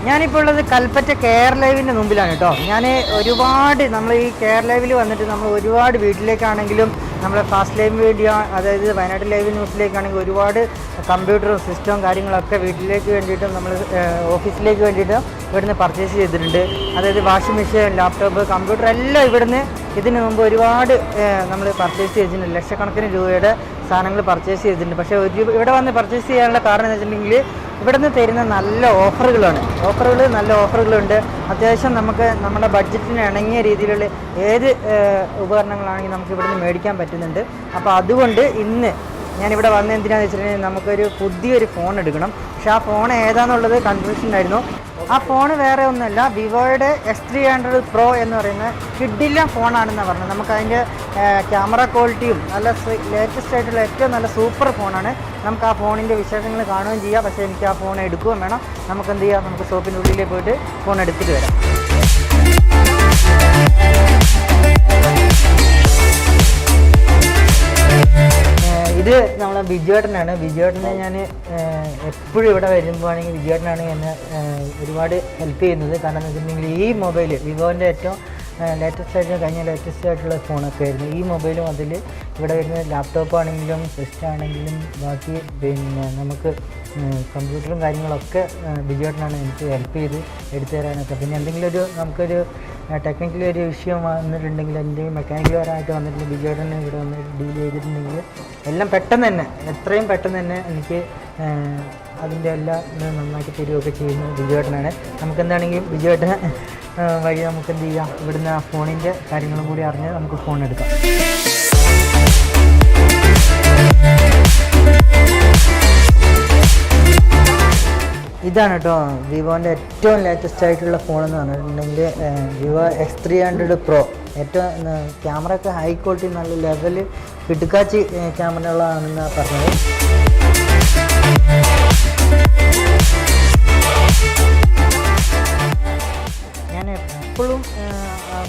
ഞാനിപ്പോൾ ഉള്ളത് കൽപ്പറ്റ കെയർ ലൈവിൻ്റെ മുമ്പിലാണ് കേട്ടോ. ഞാൻ ഒരുപാട് നമ്മൾ ഈ കെയർ ലൈവിൽ വന്നിട്ട് നമ്മൾ ഒരുപാട് വീട്ടിലേക്കാണെങ്കിലും നമ്മളെ ഫാസ്റ്റ് ലൈവ് വീഡിയോ, അതായത് വയനാട് ലൈവ് ന്യൂസിലേക്കാണെങ്കിൽ ഒരുപാട് കമ്പ്യൂട്ടറും സിസ്റ്റവും കാര്യങ്ങളൊക്കെ വീട്ടിലേക്ക് വേണ്ടിയിട്ടും നമ്മൾ ഓഫീസിലേക്ക് വേണ്ടിയിട്ടും ഇവിടുന്ന് പർച്ചേസ് ചെയ്തിട്ടുണ്ട്. അതായത് വാഷിംഗ് മെഷീൻ, ലാപ്ടോപ്പ്, കമ്പ്യൂട്ടർ എല്ലാം ഇവിടുന്ന് ഇതിന് മുമ്പ് ഒരുപാട് നമ്മൾ പർച്ചേസ് ചെയ്തിട്ടുണ്ട്. ലക്ഷക്കണക്കിന് രൂപയുടെ സാധനങ്ങൾ പർച്ചേസ് ചെയ്തിട്ടുണ്ട്. പക്ഷേ ഇവിടെ വന്ന് പർച്ചേസ് ചെയ്യാനുള്ള കാരണം എന്ന് വെച്ചിട്ടുണ്ടെങ്കിൽ ഇവിടെ നിന്ന് തരുന്ന നല്ല ഓഫറുകളാണ്. നല്ല ഓഫറുകളുണ്ട്. അത്യാവശ്യം നമുക്ക് നമ്മുടെ ബഡ്ജറ്റിന് ഇണങ്ങിയ രീതിയിലുള്ള ഏത് ഉപകരണങ്ങളാണെങ്കിലും നമുക്ക് ഇവിടുന്ന് മേടിക്കാൻ പറ്റുന്നുണ്ട്. അപ്പോൾ അതുകൊണ്ട് ഇന്ന് ഞാനിവിടെ വന്നത് എന്തിനാണെന്ന് വെച്ചിട്ടുണ്ടെങ്കിൽ നമുക്കൊരു പുതിയൊരു ഫോൺ എടുക്കണം. പക്ഷേ ആ ഫോൺ ഏതാണെന്നുള്ളത് കൺഫ്യൂഷൻ ആയിരുന്നു. ആ ഫോൺ വേറെ ഒന്നുമല്ല, വിവോയുടെ X300 Pro എന്ന് പറയുന്ന കിഡില്ല ഫോണാണെന്നാണ് പറഞ്ഞത്. നമുക്കതിൻ്റെ ക്യാമറ ക്വാളിറ്റിയും നല്ല ലേറ്റസ്റ്റ് ആയിട്ടുള്ള ഏറ്റവും നല്ല സൂപ്പർ ഫോണാണ്. നമുക്ക് ആ ഫോണിൻ്റെ വിശേഷങ്ങൾ കാണുകയും ചെയ്യാം. പക്ഷേ എനിക്ക് ആ ഫോൺ എടുക്കുകയും വേണം. നമുക്ക് എന്ത് ചെയ്യാം, നമുക്ക് ഷോപ്പിൻ്റെ ഉള്ളിലേക്ക് പോയിട്ട് ഫോൺ എടുത്തിട്ട് വരാം. ഇത് നമ്മളെ ബിജുവേട്ടനാണ്. ബിജുവേട്ടനെ ഞാൻ എപ്പോഴും ഇവിടെ വരുമ്പോഴാണെങ്കിൽ ബിജുവേട്ടനാണ് എന്നെ ഒരുപാട് ഹെൽപ്പ് ചെയ്യുന്നത്. കാരണം എന്ന് വെച്ചിട്ടുണ്ടെങ്കിൽ ഈ മൊബൈൽ വിവോൻ്റെ ഏറ്റവും ലേറ്റസ്റ്റ് ആയിട്ടുള്ള ഫോണൊക്കെ ആയിരുന്നു. ഈ മൊബൈലും അതിൽ ഇവിടെ വരുന്ന ലാപ്ടോപ്പ് ആണെങ്കിലും സിസ്റ്റം ആണെങ്കിലും ബാക്കി നമുക്ക് കമ്പ്യൂട്ടറും കാര്യങ്ങളൊക്കെ ബിജുവേട്ടനാണ് എനിക്ക് ഹെൽപ്പ് ചെയ്ത് എടുത്തു തരാനൊക്കെ. പിന്നെ എന്തെങ്കിലും നമുക്കൊരു ടെക്നിക്കലി ഒരു വിഷയം വന്നിട്ടുണ്ടെങ്കിൽ, എന്തെങ്കിലും മെക്കാനിക്കൽപരമായിട്ട് വന്നിട്ടുണ്ടെങ്കിൽ ബിജുവേട്ടനെ ഇവിടെ വന്ന് ഡീൽ ചെയ്തിട്ടുണ്ടെങ്കിൽ എല്ലാം പെട്ടെന്ന് തന്നെ, എത്രയും പെട്ടെന്ന് തന്നെ എനിക്ക് അതിൻ്റെ എല്ലാം നന്നാക്കി തരികയൊക്കെ ചെയ്യുന്നത് ബിജുവേട്ടനാണ്. നമുക്കെന്താണെങ്കിലും ബിജുവേട്ടനെ വഴി നമുക്ക് എന്ത് ചെയ്യാം, ഇവിടുന്ന് ആ ഫോണിൻ്റെ കാര്യങ്ങളും കൂടി അറിഞ്ഞ് നമുക്ക് ഫോൺ എടുക്കാം. ഇതാണ് കേട്ടോ വിവോൻ്റെ ഏറ്റവും ലേറ്റസ്റ്റ് ആയിട്ടുള്ള ഫോണെന്ന് പറഞ്ഞിട്ടുണ്ടെങ്കിൽ വിവോ X300 Pro. ഏറ്റവും ക്യാമറയൊക്കെ ഹൈ ക്വാളിറ്റി, നല്ല ലെവൽ കിടുക്കാച്ചി ക്യാമറകളാണെന്നാണ് പറഞ്ഞത്. ഞാൻ എപ്പോഴും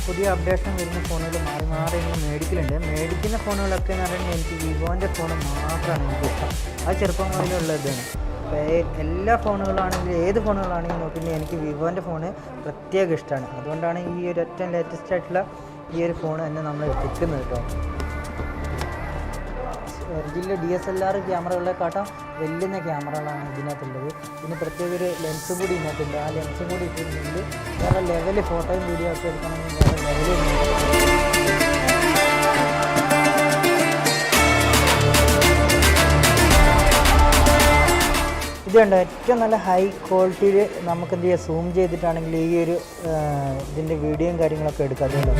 പുതിയ അപ്ഡേഷൻ വരുന്ന ഫോണുകൾ മാറി ഇങ്ങനെ മേടിക്കുന്ന ഫോണുകളൊക്കെ എന്ന് പറയുന്നത് എനിക്ക് വിവോൻ്റെ ഫോൺ മാത്രമാണ് എനിക്കിഷ്ടം. അത് ചെറുപ്പം മുതലുള്ളതാണ്. എല്ലാ ഫോണുകളാണെങ്കിലും ഏത് ഫോണുകളാണെങ്കിലും നോക്കിയിട്ട് എനിക്ക് വിവോൻ്റെ ഫോണ് പ്രത്യേകം ഇഷ്ടമാണ്. അതുകൊണ്ടാണ് ഈ ഒരു ഏറ്റവും ലേറ്റസ്റ്റ് ആയിട്ടുള്ള ഈ ഒരു ഫോൺ തന്നെ നമ്മൾ കിട്ടുന്നത് കേട്ടോ. ഒറിജിനൽ DSLR ക്യാമറകളെക്കാട്ടും വലിയ ക്യാമറകളാണ് ഇതിനകത്തുള്ളത്. പിന്നെ പ്രത്യേക ഒരു ലെൻസും കൂടി ഇതിനകത്തുണ്ട്. ആ ലെൻസും കൂടി ഇട്ടിട്ടുണ്ടെങ്കിൽ വേറെ ലെവല് ഫോട്ടോയും വീഡിയോ ഒക്കെ എടുക്കണമെങ്കിൽ വേറെ ലെവല്. ഇത് കണ്ടോ, ഏറ്റവും നല്ല ഹൈ ക്വാളിറ്റിയിൽ നമുക്ക് എന്ത് ചെയ്യുക, സൂം ചെയ്തിട്ടാണെങ്കിൽ ഈ ഒരു ഇതിൻ്റെ വീഡിയോയും കാര്യങ്ങളൊക്കെ എടുക്കാം. അതുകൊണ്ട്